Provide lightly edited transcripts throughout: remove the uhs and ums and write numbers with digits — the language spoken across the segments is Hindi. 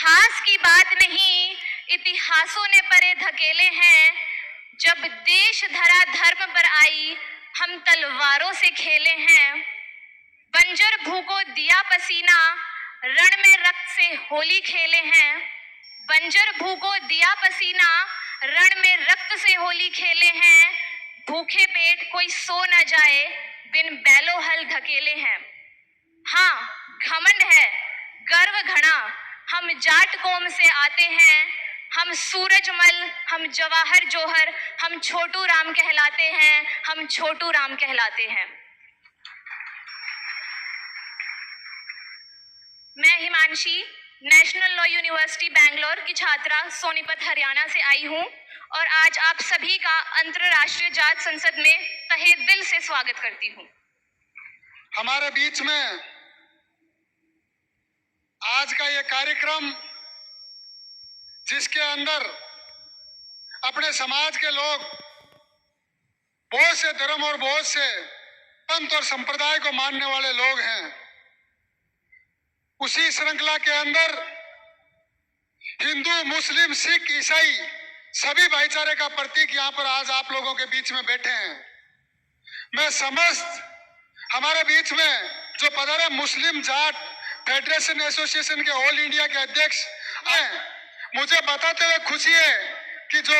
इतिहास की बात नहीं, इतिहासों ने परे धकेले हैं। जब देश धरा धर्म पर आई, हम तलवारों से खेले हैं। बंजर भू को दिया पसीना, रण में रक्त से होली खेले हैं। बंजर भू को दिया पसीना, रण में रक्त से होली खेले हैं। भूखे पेट कोई सो न जाए, बिन बैलो हल ढकेले हैं। हाँ, घमंड है, गर्व घना, हम जाट कौम से आते हैं। हम सूरजमल, हम जवाहर जोहर, हम छोटू राम कहलाते हैं। हम छोटू राम कहलाते हैं। मैं Himanshi national law university Bangalore की छात्रा सोनीपत हरियाणा से आई हूं और आज आप सभी का अंतर्राष्ट्रीय जाट संसद में तहे दिल से स्वागत करती हूं। हमारे बीच में आज का ये कार्यक्रम, जिसके अंदर अपने समाज के लोग बहुत से धर्म और बहुत से पंथ और संप्रदाय को मानने वाले लोग हैं, उसी श्रृंखला के अंदर हिंदू, मुस्लिम, सिख, ईसाई सभी भाईचारे का प्रतीक यहां पर आज आप लोगों के बीच में बैठे हैं। मैं समस्त हमारे बीच में जो पधारे मुस्लिम जाट फेडरेशन एसोसिएशन के ऑल इंडिया के अध्यक्ष हैं, मुझे बताते हुए खुशी है कि जो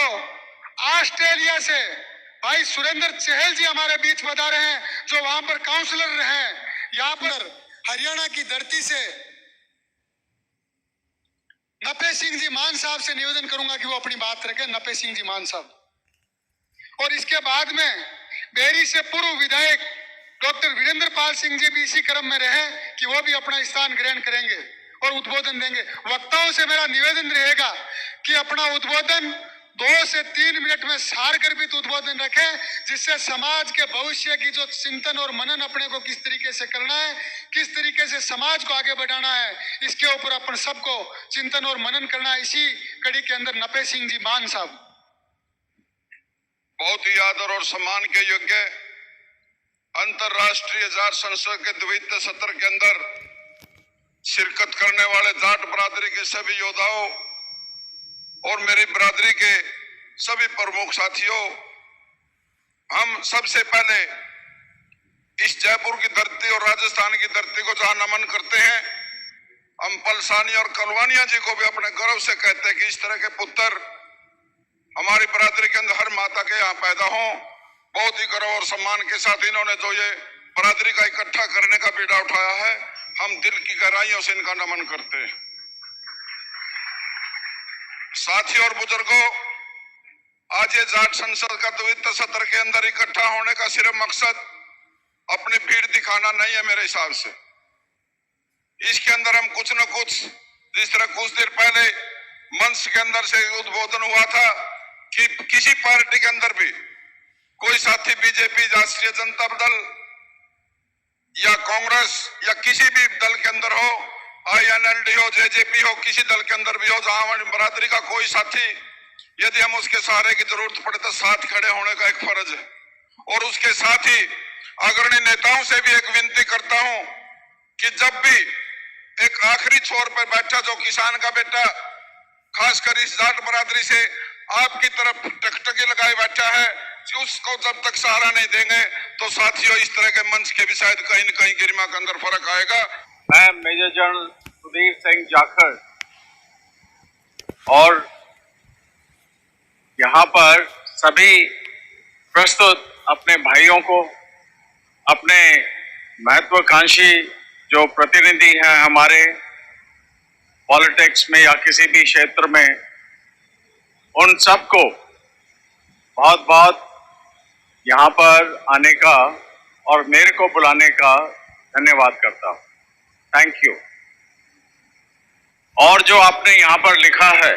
ऑस्ट्रेलिया से भाई सुरेंद्र चहल जी हमारे पीछ पधारे हैं, जो वहां पर काउंसलर हैं। यहाँ पर हरियाणा की धरती से नपे सिंह जी मान साहब से निवेदन करूंगा कि वो अपनी बात रखें। नपे सिंह जी मान साहब। और इसके बाद में बेरी से पूर्व विधायक डॉक्टर वीरेंद्र पाल सिंह जी भी इसी क्रम में रहे कि वो भी अपना स्थान ग्रहण करेंगे और उद्बोधन देंगे। वक्ताओं से मेरा निवेदन रहेगा कि अपना उद्बोधन 2 से 3 मिनट में सारगर्भित उद्बोधन रखें, जिससे समाज के भविष्य की जो चिंतन और मनन अपने को किस तरीके से करना है, किस तरीके से समाज को आगे बढ़ाना है, इसके ऊपर अपन सबको चिंतन और मनन करना है। इसी कड़ी के अंदर नपे सिंह जी मान साहब। बहुत ही आदर और सम्मान के योग्य अंतर्राष्ट्रीय जाट संसद के द्वितीय सत्र के अंदर शिरकत करने वाले जाट बरादरी के सभी योद्धाओं और मेरी बरादरी के सभी प्रमुख साथियों, हम सबसे पहले इस जयपुर की धरती और राजस्थान की धरती को जहां नमन करते हैं, हम पलसानी और कलवानिया जी को भी अपने गर्व से कहते हैं कि इस तरह के पुत्र हमारी बरादरी के अंदर हर माता के यहाँ पैदा हों। बहुत ही गर्व और सम्मान के साथ इन्होंने जो ये बरादरी का इकट्ठा करने का बीड़ा उठाया है, हम दिल की गहराइयों से इनका नमन करते हैं। साथियों और बुजुर्गों, आज ये जाट संसद का द्वितीय सत्र के अंदर इकट्ठा होने का सिर्फ मकसद अपनी भीड़ दिखाना नहीं है। मेरे हिसाब से इसके अंदर हम कुछ न कुछ, जिस तरह कुछ देर पहले मंच के अंदर से उद्बोधन हुआ था कि किसी पार्टी के अंदर भी कोई साथी बीजेपी, राष्ट्रीय जनता दल या कांग्रेस या किसी भी दल के अंदर हो, INLD हो, JJP हो, किसी दल के अंदर भी हो, जहां हमारी बरादरी का कोई साथी, यदि हम उसके सहारे की जरूरत पड़े तो साथ खड़े होने का एक फर्ज है। और उसके साथ ही अग्रणी नेताओं से भी एक विनती करता हूं कि जब भी एक आखिरी छोर पर बैठा जो किसान का बेटा, खासकर इस जाट बरादरी से आपकी तरफ टकटकी लगाए बैठा है, उसको जब तक सहारा नहीं देंगे तो साथियों इस तरह के मंच के भी शायद कहीं न कहीं गरिमा के अंदर फर्क आएगा। मैं मेजर जनरल सुधीर सिंह जाखड़ और यहाँ पर सभी प्रस्तुत अपने भाइयों को, अपने महत्वाकांक्षी जो प्रतिनिधि हैं हमारे पॉलिटिक्स में या किसी भी क्षेत्र में, उन सबको बहुत बहुत यहाँ पर आने का और मेरे को बुलाने का धन्यवाद करता हूँ। Thank you. और जो आपने यहाँ पर लिखा है,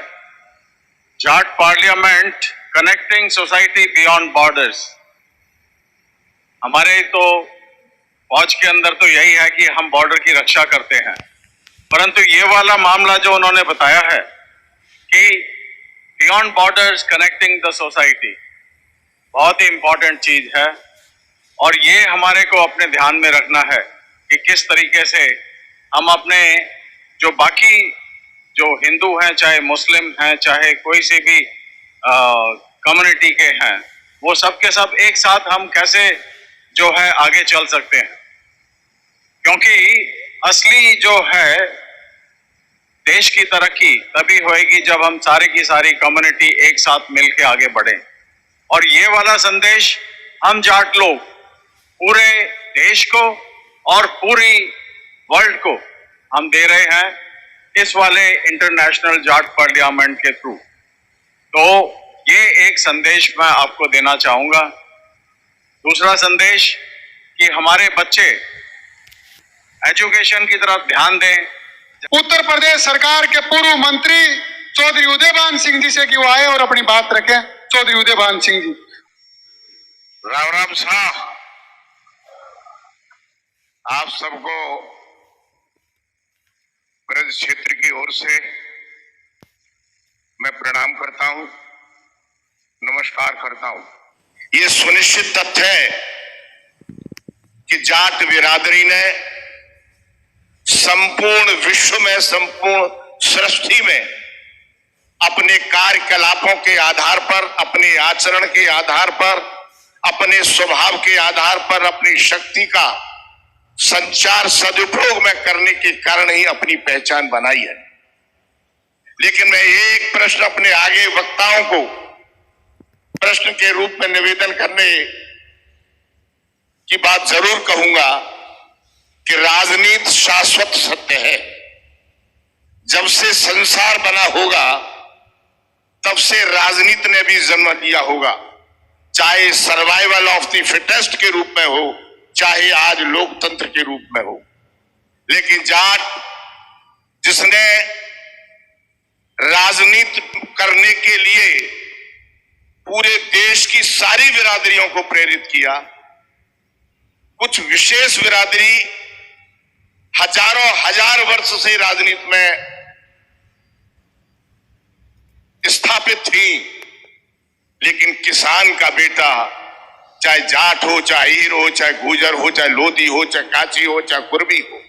Jat parliament connecting society beyond borders, हमारे तो फौज के अंदर तो यही है कि हम बॉर्डर की रक्षा करते हैं, परंतु ये वाला मामला जो उन्होंने बताया है कि beyond borders connecting the society, बहुत ही इंपॉर्टेंट चीज है। और ये हमारे को अपने ध्यान में रखना है कि किस तरीके से हम अपने जो बाकी जो हिंदू हैं, चाहे मुस्लिम हैं, चाहे कोई सी भी कम्युनिटी के हैं, वो सब के सब एक साथ हम कैसे जो है आगे चल सकते हैं। क्योंकि असली जो है देश की तरक्की तभी होएगी जब हम सारी की सारी कम्युनिटी एक साथ मिलकर आगे बढ़े। और ये वाला संदेश हम जाट लोग पूरे देश को और पूरी वर्ल्ड को हम दे रहे हैं इस वाले इंटरनेशनल जाट पार्लियामेंट के थ्रू। तो ये एक संदेश मैं आपको देना चाहूंगा। दूसरा संदेश कि हमारे बच्चे एजुकेशन की तरफ ध्यान दें। उत्तर प्रदेश सरकार के पूर्व मंत्री चौधरी उदयभान सिंह जी से कि वो आए और अपनी बात रखें। चौधरी उदयभान सिंह जी। राम राम साहब, आप सबको ब्रज क्षेत्र की ओर से मैं प्रणाम करता हूं, नमस्कार करता हूं। ये सुनिश्चित तथ्य है कि जाट बिरादरी ने संपूर्ण विश्व में, संपूर्ण सृष्टि में अपने कार्यकलापों के आधार पर, अपने आचरण के आधार पर, अपने स्वभाव के आधार पर अपनी शक्ति का संचार सदुपयोग में करने के कारण ही अपनी पहचान बनाई है। लेकिन मैं एक प्रश्न अपने आगे वक्ताओं को प्रश्न के रूप में निवेदन करने की बात जरूर कहूंगा कि राजनीति शाश्वत सत्य है। जब से संसार बना होगा तब से राजनीति ने भी जन्म लिया होगा, चाहे सर्वाइवल ऑफ द फिटेस्ट के रूप में हो, चाहे आज लोकतंत्र के रूप में हो। लेकिन जाट जिसने राजनीति करने के लिए पूरे देश की सारी बिरादरियों को प्रेरित किया, कुछ विशेष बिरादरी हजारों हजार वर्ष से राजनीति में स्थापित थी, लेकिन किसान का बेटा चाहे जाट हो, चाहे हीर हो, चाहे गुजर हो, चाहे लोधी हो, चाहे काची हो, चाहे कुर्मी हो,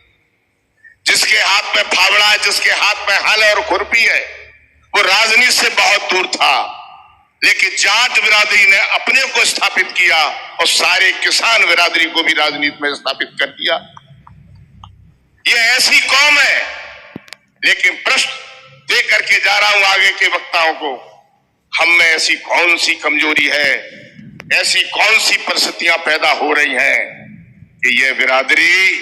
जिसके हाथ में फावड़ा है, जिसके हाथ में हल और खुरपी है, वो राजनीति से बहुत दूर था। लेकिन जाट बिरादरी ने अपने को स्थापित किया और सारे किसान बिरादरी को भी राजनीति में स्थापित कर दिया। ये ऐसी कौम है। लेकिन प्रश्न दे करके जा रहा हूं आगे के वक्ताओं को, हम में ऐसी कौन सी कमजोरी है, ऐसी कौन सी परिस्थितियां पैदा हो रही हैं कि यह बिरादरी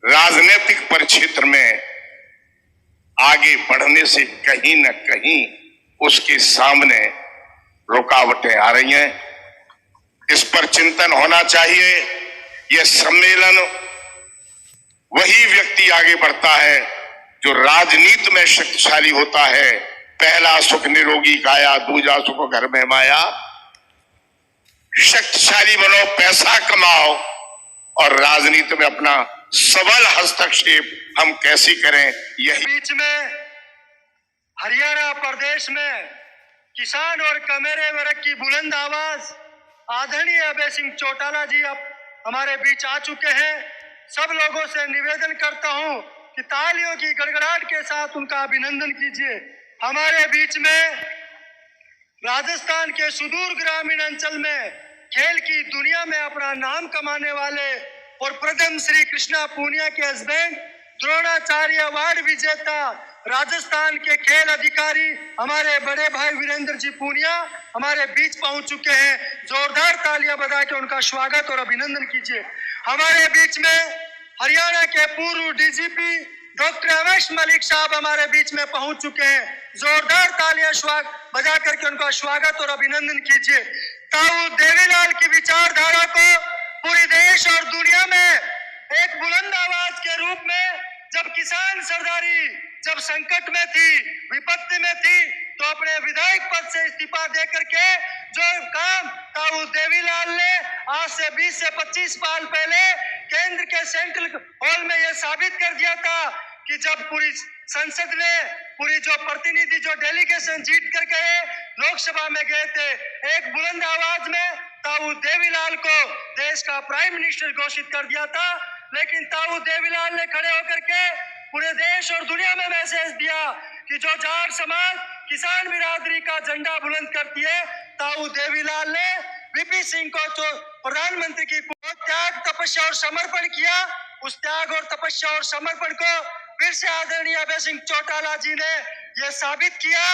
राजनीतिक परिक्षेत्र में आगे बढ़ने से कहीं न कहीं उसके सामने रुकावटें आ रही हैं। इस पर चिंतन होना चाहिए। यह सम्मेलन वही व्यक्ति आगे बढ़ता है जो राजनीति में शक्तिशाली होता है। पहला सुख निरोगी काया, दूजा सुख घर में माया। शक्तिशाली बनो, पैसा कमाओ, और राजनीति में अपना सबल हस्तक्षेप हम कैसे करें, यही। बीच में हरियाणा प्रदेश में किसान और कमेरे वर्ग की बुलंद आवाज आदरणीय अभय सिंह चौटाला जी अब हमारे बीच आ चुके हैं। सब लोगों से निवेदन करता हूं कि तालियों की गड़गड़ाहट के साथ उनका अभिनंदन कीजिए। हमारे बीच में राजस्थान के सुदूर ग्रामीण अंचल में खेल की दुनिया में अपना नाम कमाने वाले और प्रथम श्री कृष्णा पूनिया के हस्बैंड, द्रोणाचार्य अवार्ड विजेता, राजस्थान के खेल अधिकारी हमारे बड़े भाई वीरेंद्र जी पूनिया हमारे बीच पहुंच चुके हैं। जोरदार तालियां बजा के उनका स्वागत और अभिनंदन कीजिए। हमारे बीच में हरियाणा के पूर्व डीजीपी डॉक्टर अवैश मलिक साहब हमारे बीच में पहुंच चुके हैं। जोरदार तालियां बजा करके उनका स्वागत और अभिनंदन कीजिए। ताऊ देवीलाल की विचारधारा को पूरे देश और दुनिया में एक बुलंद आवाज के रूप में, जब किसान सरदारी जब संकट में थी, विपत्ति में थी, तो अपने विधायक पद से इस्तीफा दे करके जो काम ताऊ देवीलाल ने आज से 20 से 25 साल पहले केंद्र के सेंट्रल हॉल में यह साबित कर दिया था कि जब पूरी संसद में पूरी जो प्रतिनिधि जो डेलीगेशन जीत कर गए लोकसभा में गए थे, एक बुलंद आवाज में ताऊ देवीलाल को देश का प्राइम मिनिस्टर घोषित कर दिया था। लेकिन ताऊ देवीलाल ने खड़े होकर के पूरे देश और दुनिया में मैसेज दिया कि जो जाट समाज किसान बिरादरी का झंडा बुलंद करती है, ताऊ देवीलाल ने वीपी सिंह को जो प्रधानमंत्री की त्याग, तपस्या और समर्पण किया, उस त्याग और तपस्या और समर्पण को फिर से आदरणीय अभय सिंह चौटाला जी ने यह साबित किया।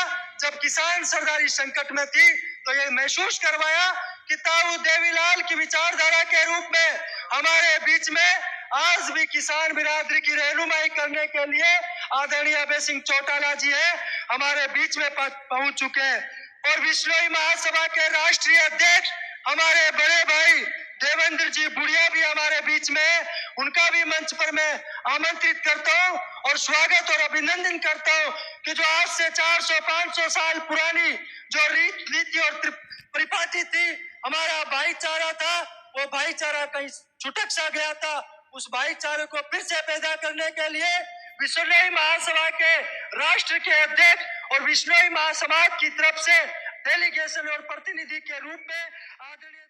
जब किसान सरदारी संकट में थी तो ये महसूस करवाया कि ताऊ देवीलाल की विचारधारा के रूप में हमारे बीच में आज भी किसान बिरादरी की रहनुमाई करने के लिए आदरणीय अभय सिंह चौटाला जी है हमारे बीच में पहुंच चुके हैं। और विश्नोई महासभा के राष्ट्रीय अध्यक्ष हमारे बड़े भाई देवेंद्र जी बुढ़िया भी हमारे बीच में है, उनका भी मंच पर मैं आमंत्रित करता हूं और स्वागत और अभिनंदन करता हूं कि जो आज से 400-500 साल पुरानी जो रीति और परिपाटी थी, हमारा भाईचारा था, वो भाईचारा कहीं छुटक सा गया था। उस भाईचारे को फिर से पैदा करने के लिए विश्नोई महासभा के राष्ट्र के अध्यक्ष और विश्नोई महासमाज की तरफ से डेलीगेशन और प्रतिनिधि के रूप में आदरणीय